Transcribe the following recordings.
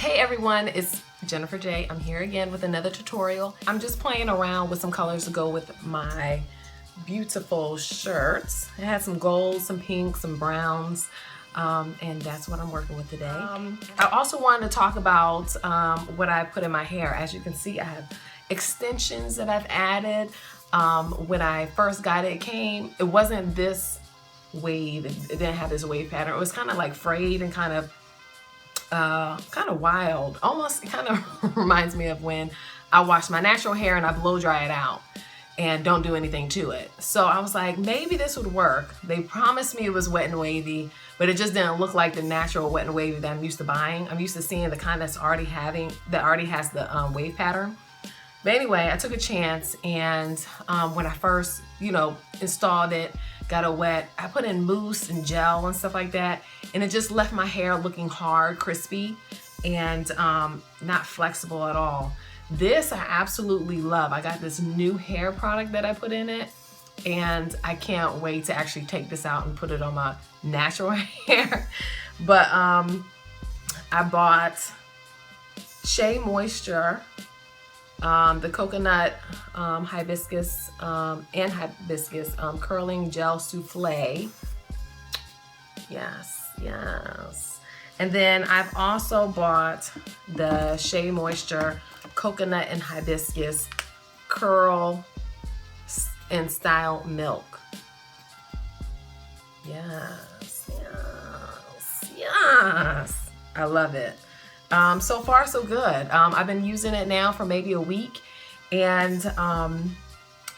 Hey everyone, it's JenniferJayy. I'm here again with another tutorial. I'm just playing around with some colors to go with my beautiful shirts. It has some golds, some pinks, some browns, and that's what I'm working with today. I also wanted to talk about what I put in my hair. As you can see, I have extensions that I've added. When I first got it, it wasn't this wave. It didn't have this wave pattern. It was kind of like frayed and kind of wild. Almost kind of reminds me of when I wash my natural hair and I blow dry it out and don't do anything to it. So I was like, maybe this would work. They promised me it was wet and wavy, but it just didn't look like the natural wet and wavy that I'm used to buying. I'm used to seeing the kind that already has the wave pattern. But anyway, I took a chance, and when I first, installed it, got it wet, I put in mousse and gel and stuff like that, and it just left my hair looking hard, crispy, and not flexible at all. This I absolutely love. I got this new hair product that I put in it, and I can't wait to actually take this out and put it on my natural hair. But I bought Shea Moisture, the coconut hibiscus and hibiscus curling gel souffle. Yes. And then I've also bought the Shea Moisture coconut and hibiscus curl and style milk. Yes. I love it. So far so good. I've been using it now for maybe a week, and I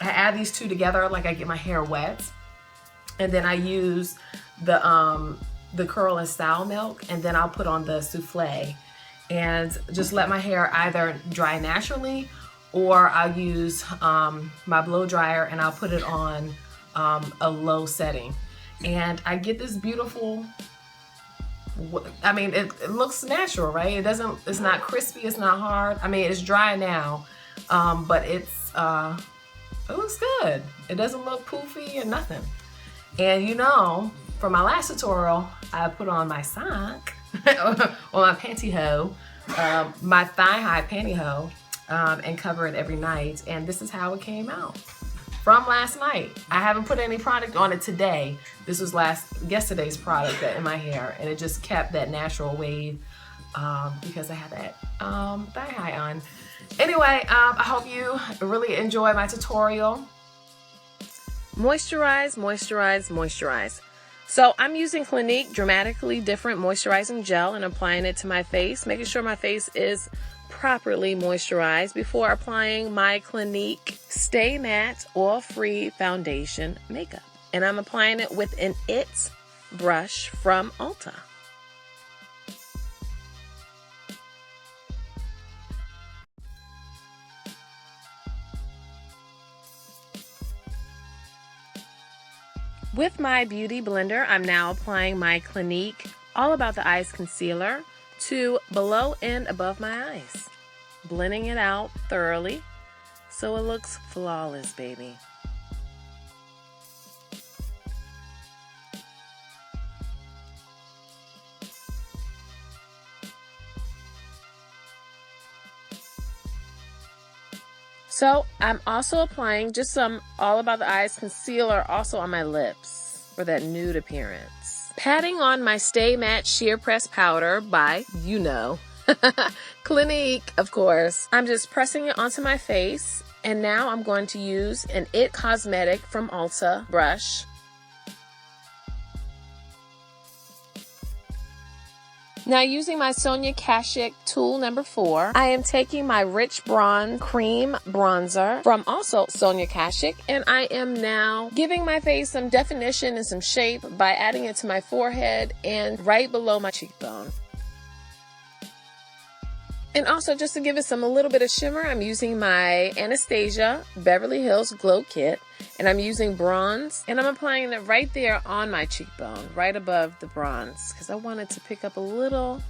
add these two together. Like, I get my hair wet, and then I use the curl and style milk, and then I'll put on the souffle and just let my hair either dry naturally, or I'll use my blow dryer and I'll put it on a low setting, and I get this beautiful, I mean, it looks natural, right? It's not crispy, it's not hard. I mean, it's dry now, but it looks good. It doesn't look poofy or nothing. And for my last tutorial, I put on my sock, or my pantyhose, my thigh-high pantyhose, and cover it every night. And this is how it came out from last night. I haven't put any product on it today. This was yesterday's product in my hair, and it just kept that natural wave because I had that thigh-high on. Anyway, I hope you really enjoy my tutorial. Moisturize, moisturize, moisturize. So I'm using Clinique Dramatically Different Moisturizing Gel and applying it to my face, making sure my face is properly moisturized before applying my Clinique Stay Matte Oil-Free Foundation Makeup. And I'm applying it with an IT brush from Ulta. With my beauty blender, I'm now applying my Clinique All About the Eyes Concealer to below and above my eyes, blending it out thoroughly so it looks flawless, baby. So I'm also applying just some All About the Eyes concealer also on my lips for that nude appearance. Patting on my Stay Matte Sheer Press Powder by, Clinique, of course. I'm just pressing it onto my face, and now I'm going to use an IT Cosmetic from Ulta brush. Now, using my Sonia Kashuk tool number 4, I am taking my Rich Bronze Cream Bronzer from also Sonia Kashuk, and I am now giving my face some definition and some shape by adding it to my forehead and right below my cheekbone. And also, just to give it a little bit of shimmer, I'm using my Anastasia Beverly Hills Glow Kit, and I'm using bronze, and I'm applying it right there on my cheekbone, right above the bronze, because I wanted to pick up a little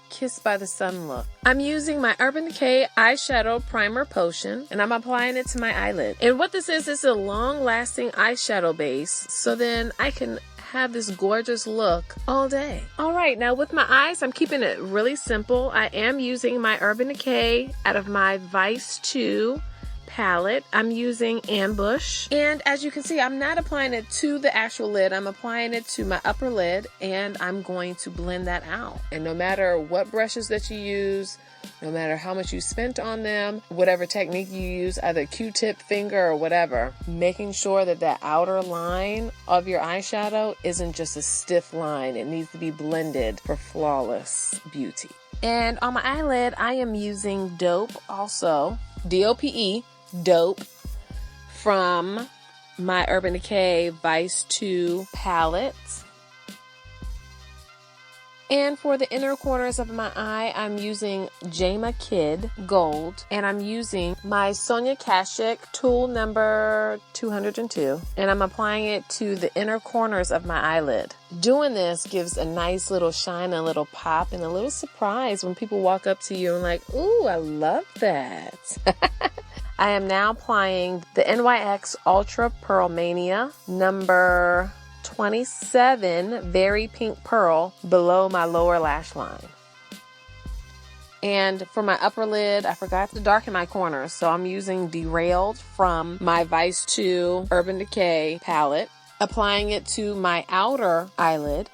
Kiss by the Sun look. I'm using my Urban Decay Eyeshadow Primer Potion, and I'm applying it to my eyelid. And what this is a long-lasting eyeshadow base, so then I can have this gorgeous look all day. All right, now with my eyes, I'm keeping it really simple. I am using my Urban Decay out of my Vice 2 palette. I'm using Ambush, and as you can see, I'm not applying it to the actual lid. I'm applying it to my upper lid, and I'm going to blend that out. And no matter what brushes that you use, no matter how much you spent on them, whatever technique you use, either Q-tip, finger, or whatever, making sure that that outer line of your eyeshadow isn't just a stiff line. It needs to be blended for flawless beauty. And on my eyelid, I am using Dope also, D-O-P-E, Dope, from my Urban Decay Vice 2 palette. And for the inner corners of my eye, I'm using Jama Kid Gold, and I'm using my Sonia Kashuk tool number 202, and I'm applying it to the inner corners of my eyelid. Doing this gives a nice little shine, a little pop, and a little surprise when people walk up to you and like, ooh, I love that. I am now applying the NYX Ultra Pearl Mania number 27 Very Pink Pearl below my lower lash line. And for my upper lid, I forgot to darken my corners, so I'm using Derailed from my Vice 2 Urban Decay palette, applying it to my outer eyelid,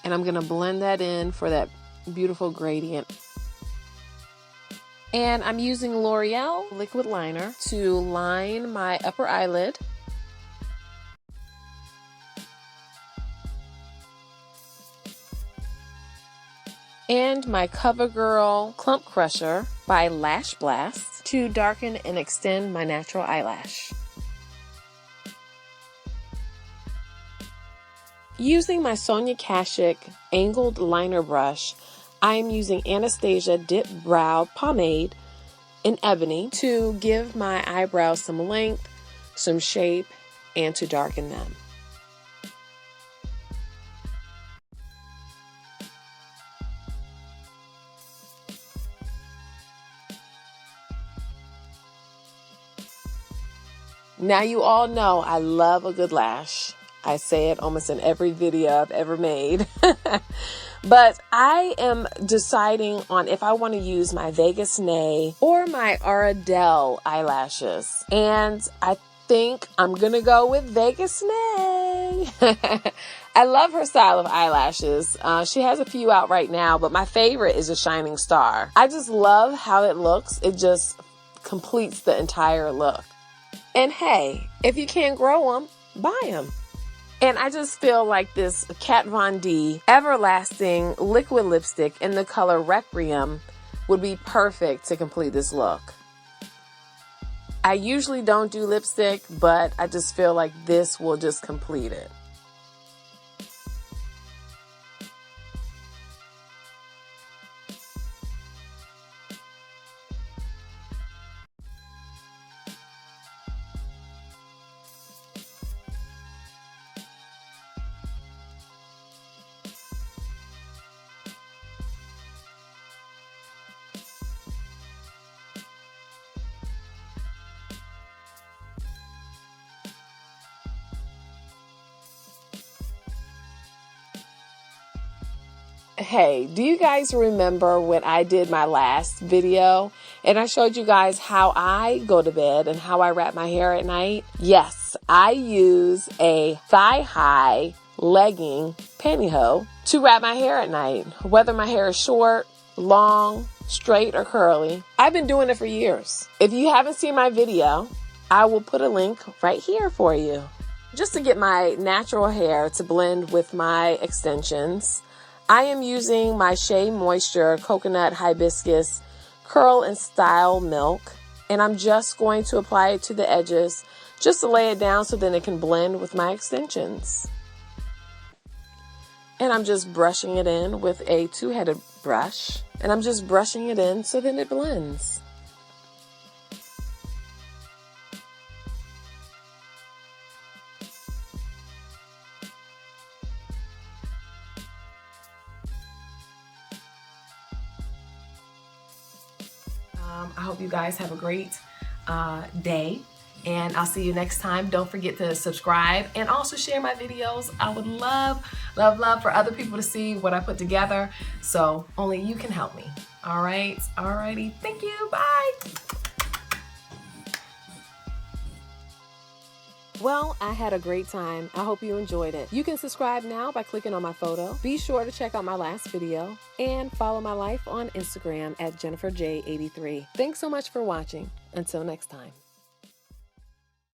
and I'm going to blend that in for that beautiful gradient. And I'm using L'Oreal liquid liner to line my upper eyelid. And my CoverGirl Clump Crusher by Lash Blast to darken and extend my natural eyelash. Using my Sonia Kashuk angled liner brush, I am using Anastasia Dip Brow Pomade in Ebony to give my eyebrows some length, some shape, and to darken them. Now you all know I love a good lash. I say it almost in every video I've ever made. But I am deciding on if I want to use my Vegas Nay or my Ardell eyelashes. And I think I'm going to go with Vegas Nay. I love her style of eyelashes. She has a few out right now, but my favorite is a Shining Star. I just love how it looks. It just completes the entire look. And hey, if you can't grow them, buy them. And I just feel like this Kat Von D Everlasting liquid lipstick in the color Requiem would be perfect to complete this look. I usually don't do lipstick, but I just feel like this will just complete it. Hey, do you guys remember when I did my last video and I showed you guys how I go to bed and how I wrap my hair at night? Yes, I use a thigh-high legging pantyhose to wrap my hair at night, whether my hair is short, long, straight, or curly. I've been doing it for years. If you haven't seen my video, I will put a link right here for you. Just to get my natural hair to blend with my extensions, I am using my Shea Moisture Coconut Hibiscus Curl and Style Milk, and I'm just going to apply it to the edges just to lay it down so then it can blend with my extensions. And I'm just brushing it in with a two-headed brush, and I'm just brushing it in so then it blends. I hope you guys have a great day, And I'll see you next time. Don't forget to subscribe and also share my videos. I would love, love, love for other people to see what I put together. So only you can help me. All right. Alrighty. Thank you. Bye. Well, I had a great time. I hope you enjoyed it. You can subscribe now by clicking on my photo. Be sure to check out my last video and follow my life on Instagram at JenniferJayy83. Thanks so much for watching. Until next time.